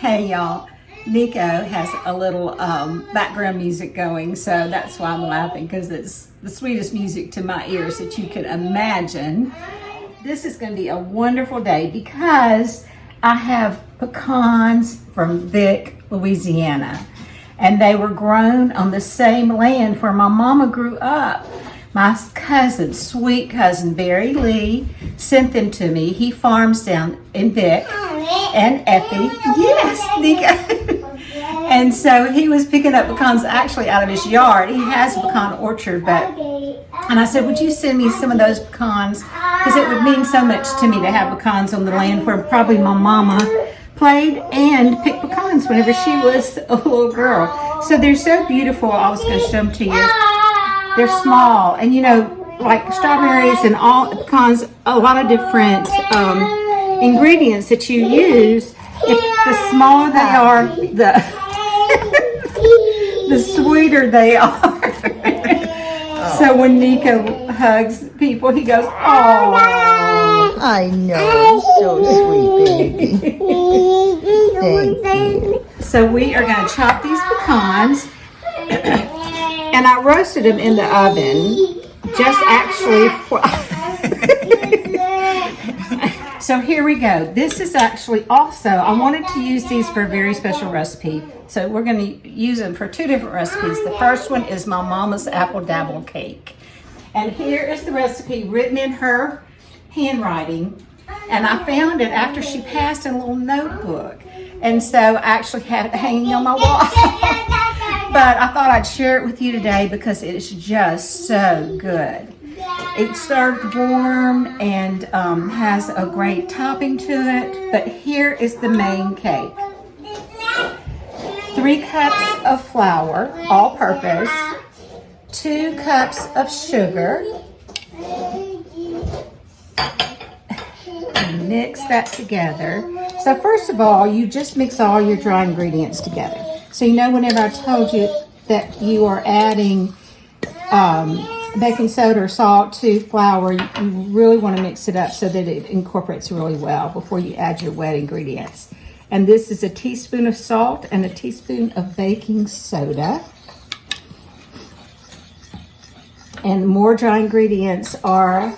Hey y'all, Nico has a little background music going, so that's why I'm laughing, because it's the sweetest music to my ears that you could imagine. This is going to be a wonderful day because I have pecans from Vic, Louisiana, and they were grown on the same land where my mama grew up. My cousin, sweet cousin Barry Lee, sent them to me. He farms down in Vic, and Effie, yes, Nico. And so he was picking up pecans actually out of his yard. He has a pecan orchard, and I said, would you send me some of those pecans? Because it would mean so much to me to have pecans on the land where probably my mama played and picked pecans whenever she was a little girl. So they're so beautiful. I was going to show them to you. They're small, and you know, like strawberries and all pecans, a lot of different ingredients that you use. The smaller they are, the sweeter they are. So when Nico hugs people, he goes, "Oh, I know, so sweet, baby." Thank you. So we are going to chop these pecans. And I roasted them in the oven, just actually for... So here we go. This is actually also, I wanted to use these for a very special recipe. So we're going to use them for two different recipes. The first one is my mama's apple dabble cake. And here is the recipe written in her handwriting. And I found it after she passed in a little notebook. And so I actually have it hanging on my wall. But I thought I'd share it with you today because it's just so good. It's served warm and has a great topping to it. But here is the main cake. 3 cups of flour, all purpose. 2 cups of sugar. And mix that together. So first of all, you just mix all your dry ingredients together. So you know, whenever I told you that you are adding baking soda or salt to flour, you really want to mix it up so that it incorporates really well before you add your wet ingredients. And this is a teaspoon of salt and a teaspoon of baking soda. And more dry ingredients are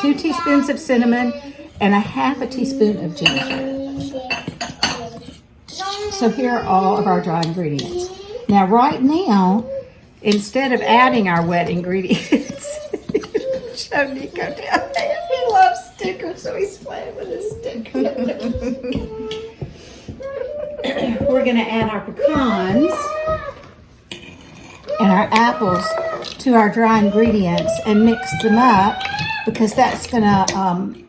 2 teaspoons of cinnamon and a half a teaspoon of ginger. So here are all of our dry ingredients. Now right now, instead of adding our wet ingredients, show Nico down there. He loves stickers, so he's playing with his stickers. We're gonna add our pecans and our apples to our dry ingredients and mix them up, because that's gonna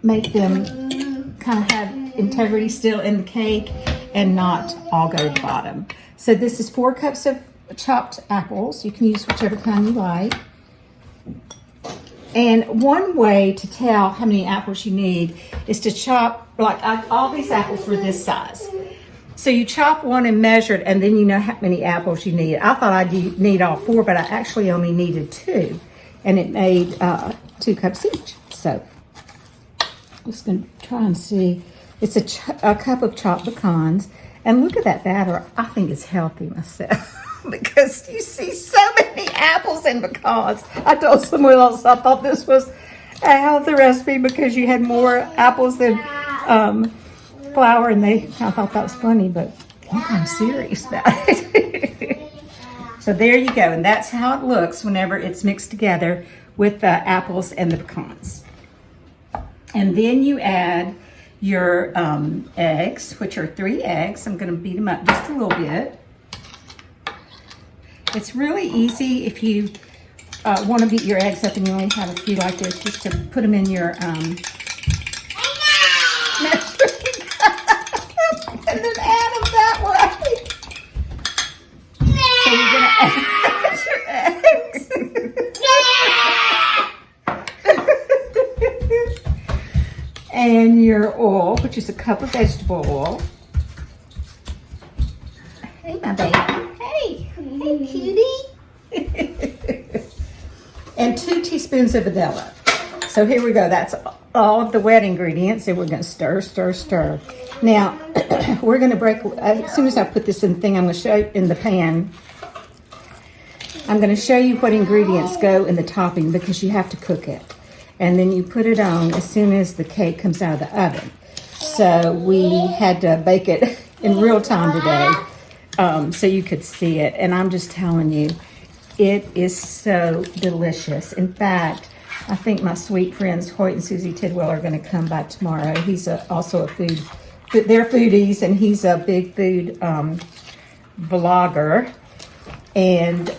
make them kind of have integrity still in the cake and not all go to the bottom. So this is 4 cups of chopped apples. You can use whichever kind you like. And one way to tell how many apples you need is to chop, all these apples were this size. So you chop one and measure it, and then you know how many apples you need. I thought I'd need all 4, but I actually only needed 2. And it made 2 cups each. So I'm just going to try and see. It's a cup of chopped pecans. And look at that batter. I think it's healthy myself because you see so many apples and pecans. I told someone else I thought this was a healthy recipe because you had more apples than flour, and I thought that was funny, but I'm serious about it. So there you go, and that's how it looks whenever it's mixed together with the apples and the pecans. And then you add your eggs, which are 3 eggs. I'm going to beat them up just a little bit. It's really easy if you want to beat your eggs up and you only have a few like this, just to put them in your and then add them that way. So you're going to add your eggs. And your oil, which is a cup of vegetable oil. Hey, my baby. Hey. Hey, cutie. And 2 teaspoons of vanilla. So here we go. That's all of the wet ingredients. And we're going to stir, stir, stir. Now, we're going to break, as soon as I put this in the thing, I'm going to show you in the pan. I'm going to show you what ingredients go in the topping because you have to cook it. And then you put it on as soon as the cake comes out of the oven. So we had to bake it in real time today so you could see it. And I'm just telling you, it is so delicious. In fact, I think my sweet friends Hoyt and Susie Tidwell are going to come by tomorrow. He's also a food, they're foodies, and he's a big food vlogger. And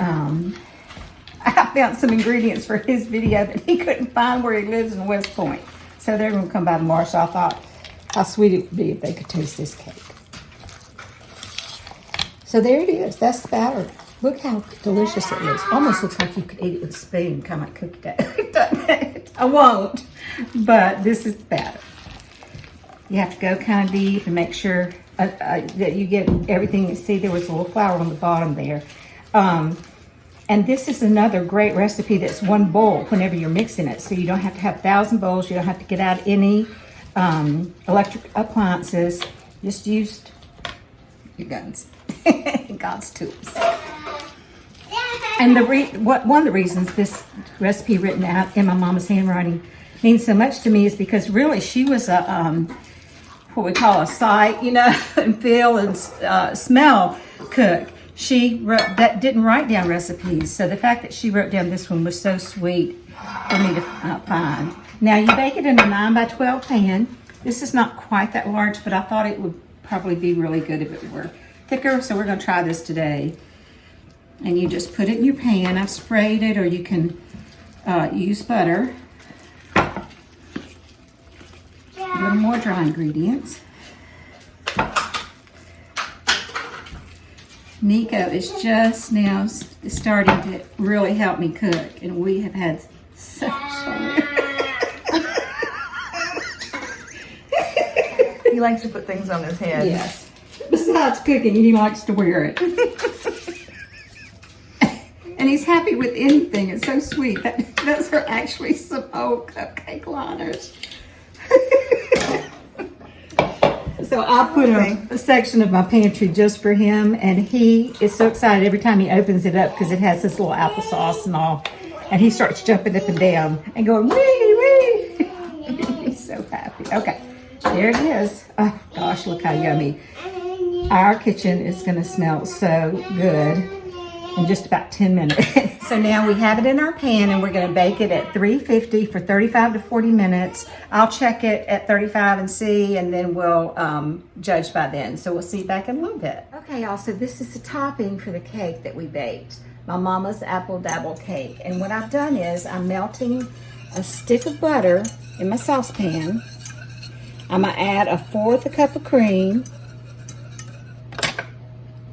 I found some ingredients for his video that he couldn't find where he lives in West Point. So they're going to come by tomorrow. So I thought how sweet it would be if they could taste this cake. So there it is. That's the batter. Look how delicious it looks. Almost looks like you could eat it with a spoon, kind of like cookie dough. Doesn't it? I won't. But this is the batter. You have to go kind of deep and make sure that you get everything. See, there was a little flour on the bottom there. And this is another great recipe that's one bowl whenever you're mixing it. So you don't have to have 1,000 bowls. You don't have to get out any electric appliances. Just use your guns. God's tools. And one of the reasons this recipe written out in my mama's handwriting means so much to me is because really she was a what we call a sight, and feel and smell cook. She didn't write down recipes, so the fact that she wrote down this one was so sweet for me to find. Now you bake it in a 9 by 12 pan. This is not quite that large, but I thought it would probably be really good if it were thicker, so we're going to try this today. And you just put it in your pan. I've sprayed it, or you can use butter. A little more dry ingredients. Nico is just now starting to really help me cook, and we have had such a... He likes to put things on his head. Yes. Besides cooking, he likes to wear it. And he's happy with anything. It's so sweet. Those are actually some old cupcake liners. So I put a section of my pantry just for him, and he is so excited every time he opens it up because it has this little applesauce and all. And he starts jumping up and down and going, wee, wee. He's so happy. Okay, there it is. Oh, gosh, look how yummy. Our kitchen is going to smell so good in just about 10 minutes. So now we have it in our pan, and we're going to bake it at 350 for 35 to 40 minutes. I'll check it at 35 and see, and then we'll judge by then. So we'll see you back in a little bit. Okay, y'all, so this is the topping for the cake that we baked. My mama's apple dabble cake. And what I've done is I'm melting a stick of butter in my saucepan. I'm going to add 1/4 cup of cream.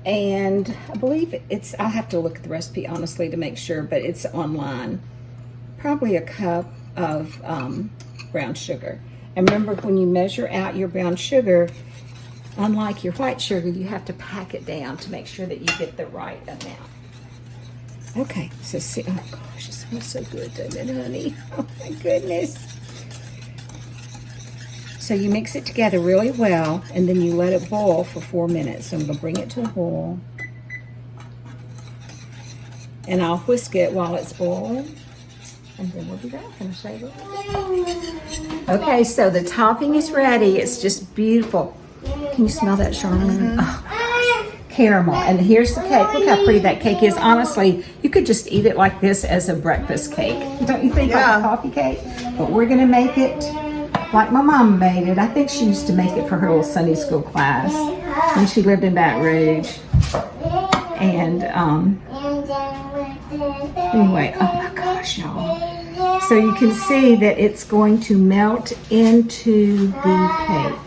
And I believe I'll have to look at the recipe honestly to make sure, but it's online. Probably a cup of brown sugar. And remember, when you measure out your brown sugar, unlike your white sugar, you have to pack it down to make sure that you get the right amount. Okay, so see, oh gosh, it smells so good, doesn't it, honey? Oh my goodness. So you mix it together really well, and then you let it boil for 4 minutes. So I'm going to bring it to a boil. And I'll whisk it while it's boiling. And then we'll be back and I'll show you. Okay, so the topping is ready. It's just beautiful. Can you smell that, Charlene? Oh, caramel. And here's the cake. Look how pretty that cake is. Honestly, you could just eat it like this as a breakfast cake. Don't you think? Yeah. Like a coffee cake? But we're going to make it like my mom made it. I think she used to make it for her little Sunday school class when she lived in Baton Rouge. And anyway, oh my gosh, y'all. So you can see that it's going to melt into the cake.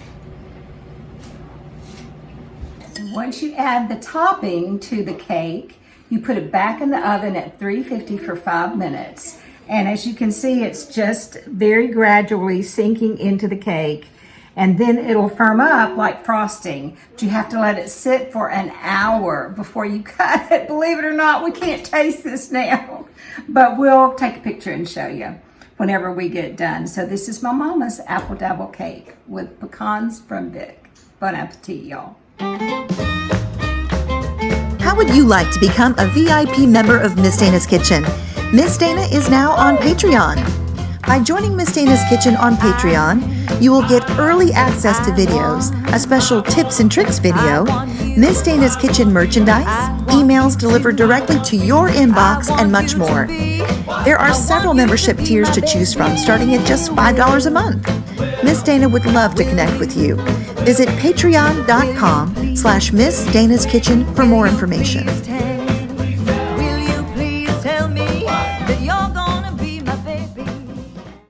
Once you add the topping to the cake, you put it back in the oven at 350 for 5 minutes. And as you can see, it's just very gradually sinking into the cake. And then it'll firm up like frosting. But you have to let it sit for an hour before you cut it. Believe it or not, we can't taste this now. But we'll take a picture and show you whenever we get it done. So this is my mama's apple dabble cake with pecans from Vic. Bon appetit, y'all. How would you like to become a VIP member of Miss Dana's Kitchen? Miss Dana is now on Patreon. By joining Miss Dana's Kitchen on Patreon, you will get early access to videos, a special tips and tricks video, Miss Dana's Kitchen merchandise, emails delivered directly to your inbox, and much more. There are several membership tiers to choose from, starting at just $5 a month. Miss Dana would love to connect with you. Visit patreon.com/Miss Dana's Kitchen for more information.